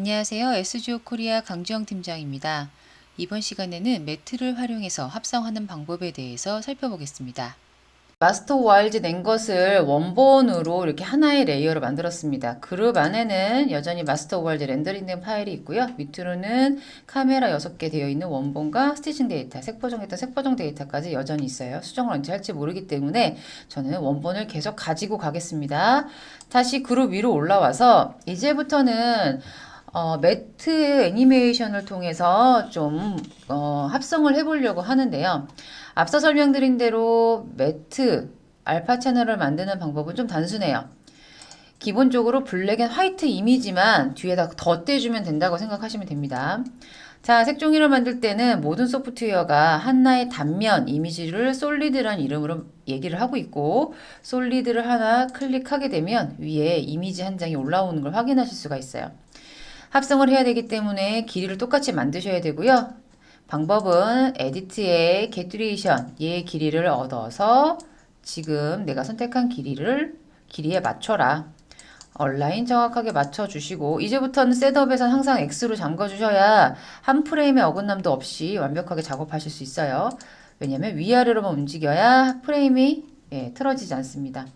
안녕하세요. SGO 코리아 강주영 팀장입니다. 이번 시간에는 매트를 활용해서 합성하는 방법에 대해서 살펴보겠습니다. 마스터 와일즈 낸 것을 원본으로 이렇게 하나의 레이어로 만들었습니다. 그룹 안에는 여전히 마스터 와일즈 렌더링된 파일이 있고요. 밑으로는 카메라 6개 되어 있는 원본과 스티칭 데이터, 색보정했던 색보정 데이터까지 여전히 있어요. 수정을 언제 할지 모르기 때문에 저는 원본을 계속 가지고 가겠습니다. 다시 그룹 위로 올라와서 이제부터는 매트 애니메이션을 통해서 좀 합성을 해보려고 하는데요. 앞서 설명드린 대로 매트 알파 채널을 만드는 방법은 좀 단순해요. 기본적으로 블랙 앤 화이트 이미지만 뒤에다 덧대주면 된다고 생각하시면 됩니다. 자, 색종이를 만들 때는 모든 소프트웨어가 하나의 단면 이미지를 솔리드란 이름으로 얘기를 하고 있고, 솔리드를 하나 클릭하게 되면 위에 이미지 한 장이 올라오는 걸 확인하실 수가 있어요. 합성을 해야 되기 때문에 길이를 똑같이 만드셔야 되고요. 방법은 에디트의 게듀레이션 얘의 길이를 얻어서 지금 내가 선택한 길이에 맞춰라. 얼라인 정확하게 맞춰주시고 이제부터는 셋업에선 항상 X로 잠궈주셔야 한 프레임의 어긋남도 없이 완벽하게 작업하실 수 있어요. 왜냐하면 위아래로만 움직여야 프레임이 틀어지지 않습니다.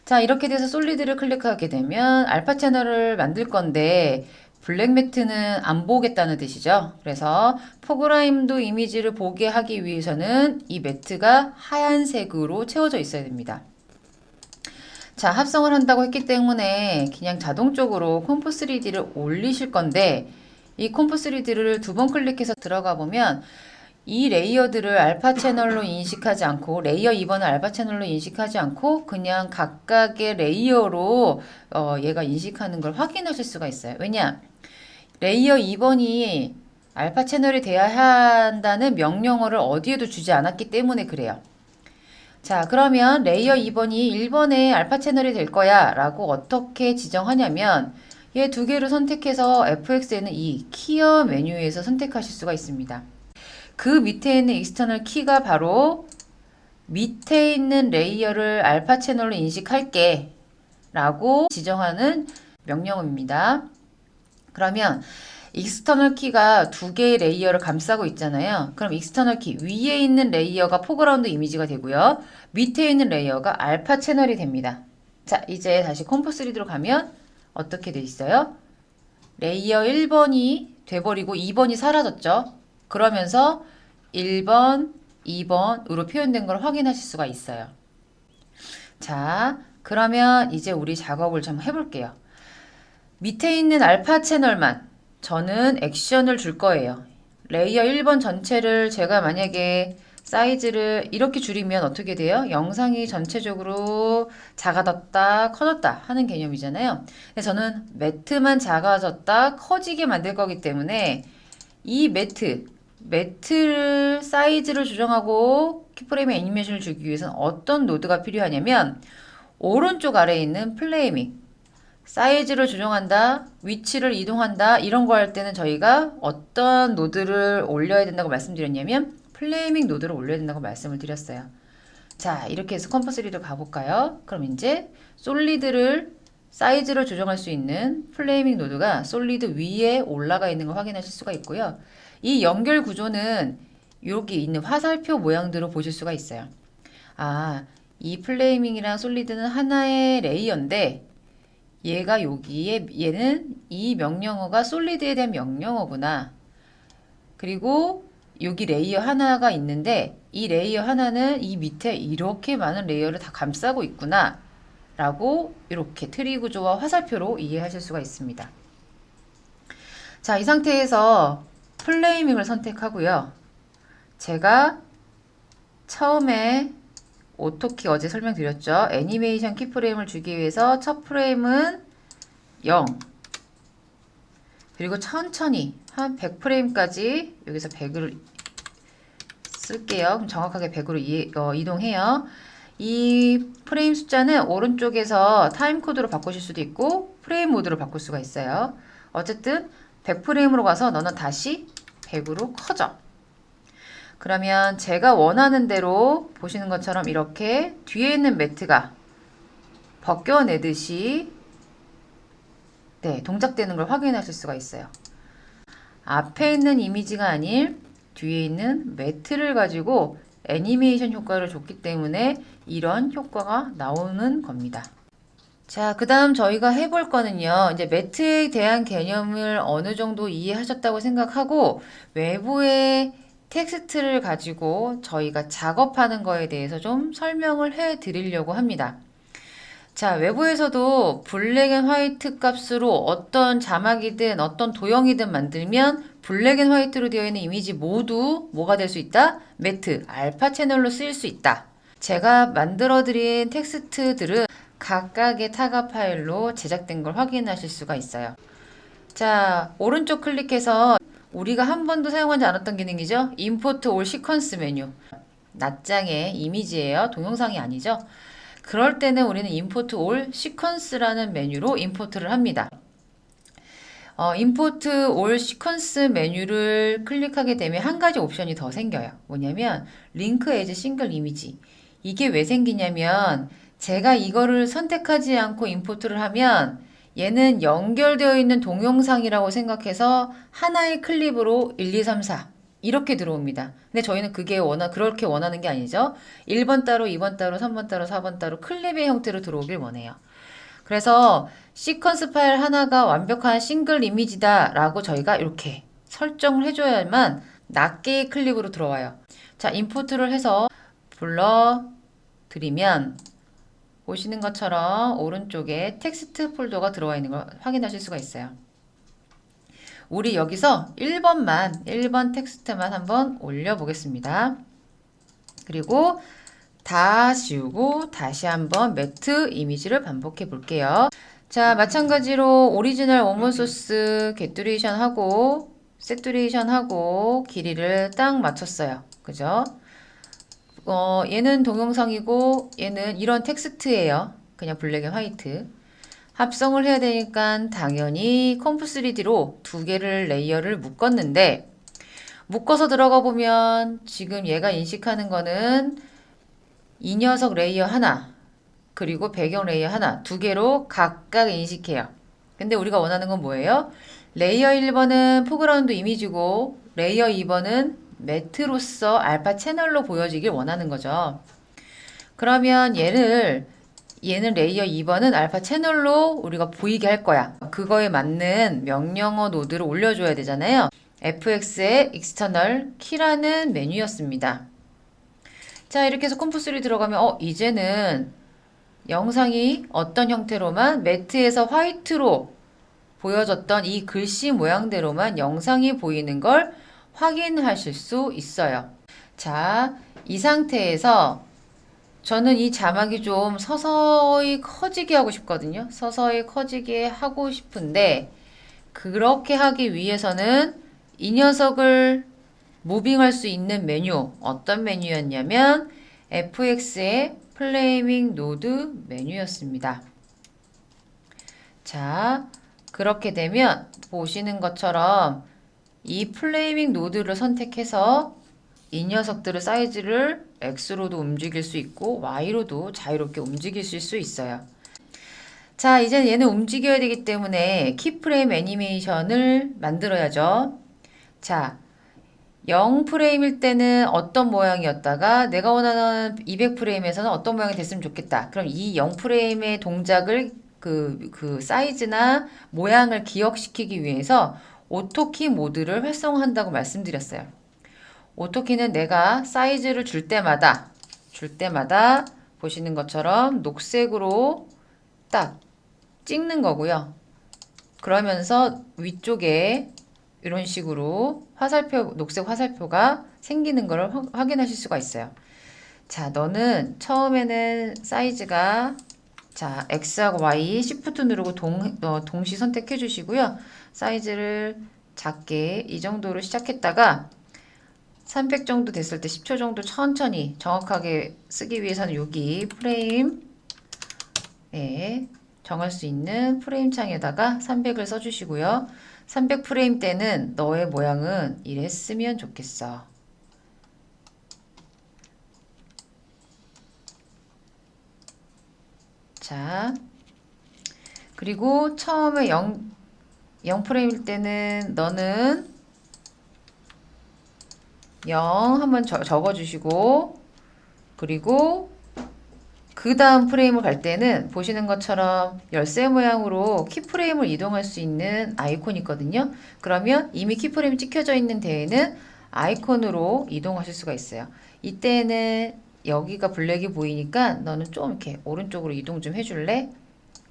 자, 이렇게 돼서 솔리드를 클릭하게 되면 알파 채널을 만들 건데 블랙 매트는 안 보겠다는 뜻이죠. 그래서 포그라임도 이미지를 보게 하기 위해서는 이 매트가 하얀색으로 채워져 있어야 됩니다. 자, 합성을 한다고 했기 때문에 그냥 자동적으로 컴포3D를 올리실 건데 이 컴포3D를 2번 클릭해서 들어가 보면 이 레이어들을 알파 채널로 인식하지 않고 레이어 2번을 알파 채널로 인식하지 않고 그냥 각각의 레이어로 얘가 인식하는 걸 확인하실 수가 있어요. 왜냐? 레이어 2번이 알파 채널이 돼야 한다는 명령어를 어디에도 주지 않았기 때문에 그래요. 자, 그러면 레이어 2번이 1번의 알파 채널이 될 거야 라고 어떻게 지정하냐면 얘 두 개를 선택해서 FX에는 이 키어 메뉴에서 선택하실 수가 있습니다. 그 밑에 있는 익스터널 키가 바로 밑에 있는 레이어를 알파 채널로 인식할게 라고 지정하는 명령어입니다. 그러면 익스터널 키가 두 개의 레이어를 감싸고 있잖아요. 그럼 익스터널 키 위에 있는 레이어가 포그라운드 이미지가 되고요. 밑에 있는 레이어가 알파 채널이 됩니다. 자, 이제 다시 컴포3D로 가면 어떻게 돼 있어요? 레이어 1번이 돼버리고 2번이 사라졌죠. 그러면서 1번, 2번으로 표현된 걸 확인하실 수가 있어요. 자, 그러면 이제 우리 작업을 좀 해볼게요. 밑에 있는 알파 채널만 저는 액션을 줄 거예요. 레이어 1번 전체를 제가 만약에 사이즈를 이렇게 줄이면 어떻게 돼요? 영상이 전체적으로 작아졌다, 커졌다 하는 개념이잖아요. 근데 저는 매트만 작아졌다, 커지게 만들 거기 때문에 이 매트 사이즈를 조정하고 키프레임에 애니메이션을 주기 위해서는 어떤 노드가 필요하냐면 오른쪽 아래에 있는 플레이밍 사이즈를 조정한다, 위치를 이동한다 이런 거 할 때는 저희가 어떤 노드를 올려야 된다고 말씀드렸냐면 플레이밍 노드를 올려야 된다고 말씀을 드렸어요. 자, 이렇게 해서 컴포3도 가볼까요? 그럼 이제 솔리드를 사이즈를 조정할 수 있는 플레이밍 노드가 솔리드 위에 올라가 있는 걸 확인하실 수가 있고요. 이 연결 구조는 여기 있는 화살표 모양대로 보실 수가 있어요. 아, 이 플레이밍이랑 솔리드는 하나의 레이어인데 얘가 여기에 얘는 이 명령어가 솔리드에 대한 명령어구나. 그리고 여기 레이어 하나가 있는데 이 레이어 하나는 이 밑에 이렇게 많은 레이어를 다 감싸고 있구나 라고 이렇게 트리 구조와 화살표로 이해하실 수가 있습니다. 자, 이 상태에서 플레이밍을 선택하고요. 제가 처음에 오토키 어제 설명드렸죠. 애니메이션 키프레임을 주기 위해서 첫 프레임은 0 그리고 천천히 한 100프레임까지 여기서 100을 쓸게요. 그럼 정확하게 100으로 이동해요. 이 프레임 숫자는 오른쪽에서 타임 코드로 바꾸실 수도 있고 프레임 모드로 바꿀 수가 있어요. 어쨌든 100프레임으로 가서 너는 다시 100으로 커져. 그러면 제가 원하는 대로 보시는 것처럼 이렇게 뒤에 있는 매트가 벗겨내듯이 네, 동작되는 걸 확인하실 수가 있어요. 앞에 있는 이미지가 아닌 뒤에 있는 매트를 가지고 애니메이션 효과를 줬기 때문에 이런 효과가 나오는 겁니다. 자, 그 다음 저희가 해볼 거는요. 이제 매트에 대한 개념을 어느 정도 이해하셨다고 생각하고 외부의 텍스트를 가지고 저희가 작업하는 거에 대해서 좀 설명을 해 드리려고 합니다. 자, 외부에서도 블랙 앤 화이트 값으로 어떤 자막이든 어떤 도형이든 만들면 블랙 앤 화이트로 되어 있는 이미지 모두 뭐가 될 수 있다? 매트, 알파 채널로 쓰일 수 있다. 제가 만들어 드린 텍스트들은 각각의 타가 파일로 제작된 걸 확인하실 수가 있어요. 자, 오른쪽 클릭해서 우리가 한 번도 사용하지 않았던 기능이죠. Import All Sequence 메뉴. 낱장의 이미지예요. 동영상이 아니죠. 그럴 때는 우리는 Import All Sequence라는 메뉴로 임포트를 합니다. Import All Sequence 메뉴를 클릭하게 되면 한 가지 옵션이 더 생겨요. 뭐냐면 Link as Single Image. 이게 왜 생기냐면 제가 이거를 선택하지 않고 임포트를 하면 얘는 연결되어 있는 동영상이라고 생각해서 하나의 클립으로 1, 2, 3, 4 이렇게 들어옵니다. 근데 저희는 그렇게 원하는 게 아니죠. 1번 따로, 2번 따로, 3번 따로, 4번 따로 클립의 형태로 들어오길 원해요. 그래서 시퀀스 파일 하나가 완벽한 싱글 이미지다 라고 저희가 이렇게 설정을 해줘야만 낱개의 클립으로 들어와요. 자, 임포트를 해서 불러 드리면 보시는 것처럼 오른쪽에 텍스트 폴더가 들어와 있는 걸 확인하실 수가 있어요. 우리 여기서 1번 텍스트만 한번 올려보겠습니다. 그리고 다 지우고 다시 한번 매트 이미지를 반복해 볼게요. 자, 마찬가지로 오리지널 원본 소스 개뚜레이션 하고 세뚜레이션 하고 길이를 딱 맞췄어요. 그죠? 얘는 동영상이고 얘는 이런 텍스트예요. 그냥 블랙 앤 화이트. 합성을 해야 되니까 당연히 컴프3D로 두 개를 레이어를 묶었는데 묶어서 들어가 보면 지금 얘가 인식하는 거는 이 녀석 레이어 하나 그리고 배경 레이어 하나 두 개로 각각 인식해요. 근데 우리가 원하는 건 뭐예요? 레이어 1번은 포그라운드 이미지고 레이어 2번은 매트로서 알파 채널로 보여지길 원하는 거죠. 그러면 얘는 레이어 2번은 알파 채널로 우리가 보이게 할 거야. 그거에 맞는 명령어 노드를 올려줘야 되잖아요. fx의 external key라는 메뉴였습니다. 자, 이렇게 해서 컴프3 들어가면 이제는 영상이 어떤 형태로만 매트에서 화이트로 보여졌던 이 글씨 모양대로만 영상이 보이는 걸 확인하실 수 있어요. 자, 이 상태에서 저는 이 자막이 좀 서서히 커지게 하고 싶거든요. 서서히 커지게 하고 싶은데 그렇게 하기 위해서는 이 녀석을 무빙할 수 있는 메뉴 어떤 메뉴였냐면 fx의 플레이밍 노드 메뉴였습니다. 자, 그렇게 되면 보시는 것처럼 이 플레이밍 노드를 선택해서 이 녀석들의 사이즈를 X로도 움직일 수 있고 Y로도 자유롭게 움직이실 수 있어요. 자, 이제 얘는 움직여야 되기 때문에 키프레임 애니메이션을 만들어야죠. 자, 0프레임일 때는 어떤 모양이었다가 내가 원하는 200프레임에서는 어떤 모양이 됐으면 좋겠다. 그럼 이 0프레임의 동작을 그 사이즈나 모양을 기억시키기 위해서 오토키 모드를 활성화한다고 말씀드렸어요. 오토키는 내가 사이즈를 줄 때마다 보시는 것처럼 녹색으로 딱 찍는 거고요. 그러면서 위쪽에 이런 식으로 녹색 화살표가 생기는 걸 확인하실 수가 있어요. 자, 너는 처음에는 사이즈가 자, X하고 Y, Shift 누르고 동시 선택해 주시고요. 사이즈를 작게 이 정도로 시작했다가 300 정도 됐을 때 10초 정도 천천히 정확하게 쓰기 위해서는 여기 프레임 정할 수 있는 프레임 창에다가 300을 써주시고요. 300 프레임 때는 너의 모양은 이랬으면 좋겠어. 자, 그리고 처음에 0프레임일 때는 너는 0 한번 적어주시고, 그리고 그 다음 프레임을 갈 때는 보시는 것처럼 열쇠 모양으로 키프레임을 이동할 수 있는 아이콘이 있거든요. 그러면 이미 키프레임이 찍혀져 있는 데에는 아이콘으로 이동하실 수가 있어요. 이때는 여기가 블랙이 보이니까 너는 좀 이렇게 오른쪽으로 이동 좀 해줄래?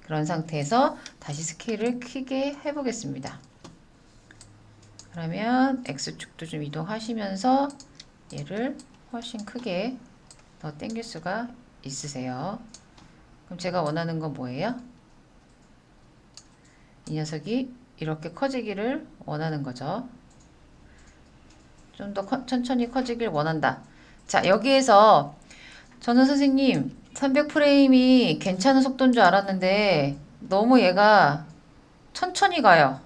그런 상태에서 다시 스케일을 크게 해보겠습니다. 그러면 X축도 좀 이동하시면서 얘를 훨씬 크게 더 당길 수가 있으세요. 그럼 제가 원하는 건 뭐예요? 이 녀석이 이렇게 커지기를 원하는 거죠. 좀 더 천천히 커지길 원한다. 자, 여기에서 저는 선생님 300프레임이 괜찮은 속도인 줄 알았는데 너무 얘가 천천히 가요.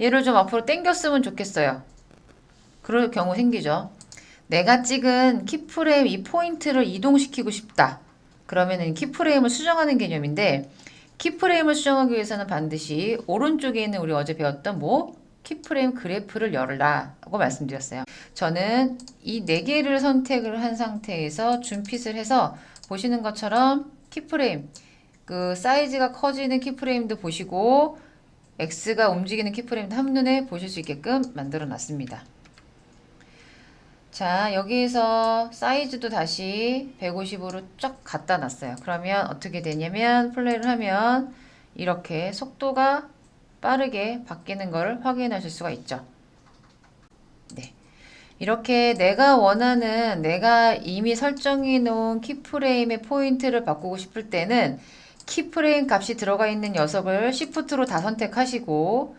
얘를 좀 앞으로 당겼으면 좋겠어요. 그럴 경우 생기죠. 내가 찍은 키프레임 이 포인트를 이동시키고 싶다. 그러면은 키프레임을 수정하는 개념인데, 키프레임을 수정하기 위해서는 반드시 오른쪽에 있는 우리 어제 배웠던 키프레임 그래프를 열라고 말씀드렸어요. 저는 이 네 개를 선택을 한 상태에서 줌핏을 해서 보시는 것처럼 키프레임 그 사이즈가 커지는 키프레임도 보시고 X가 움직이는 키프레임도 한눈에 보실 수 있게끔 만들어 놨습니다. 자, 여기에서 사이즈도 다시 150으로 쫙 갖다 놨어요. 그러면 어떻게 되냐면 플레이를 하면 이렇게 속도가 빠르게 바뀌는 걸 확인하실 수가 있죠. 네. 이렇게 내가 원하는 내가 이미 설정해 놓은 키프레임의 포인트를 바꾸고 싶을 때는 키프레임 값이 들어가 있는 녀석을 Shift로 다 선택하시고,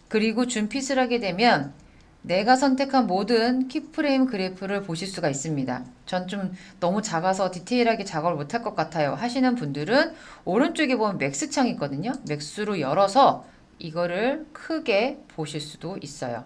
그리고 줌핏을 하게 되면 내가 선택한 모든 키프레임 그래프를 보실 수가 있습니다. 전 좀 너무 작아서 디테일하게 작업을 못할 것 같아요 하시는 분들은 오른쪽에 보면 맥스 창이 있거든요. 맥스로 열어서 이거를 크게 보실 수도 있어요.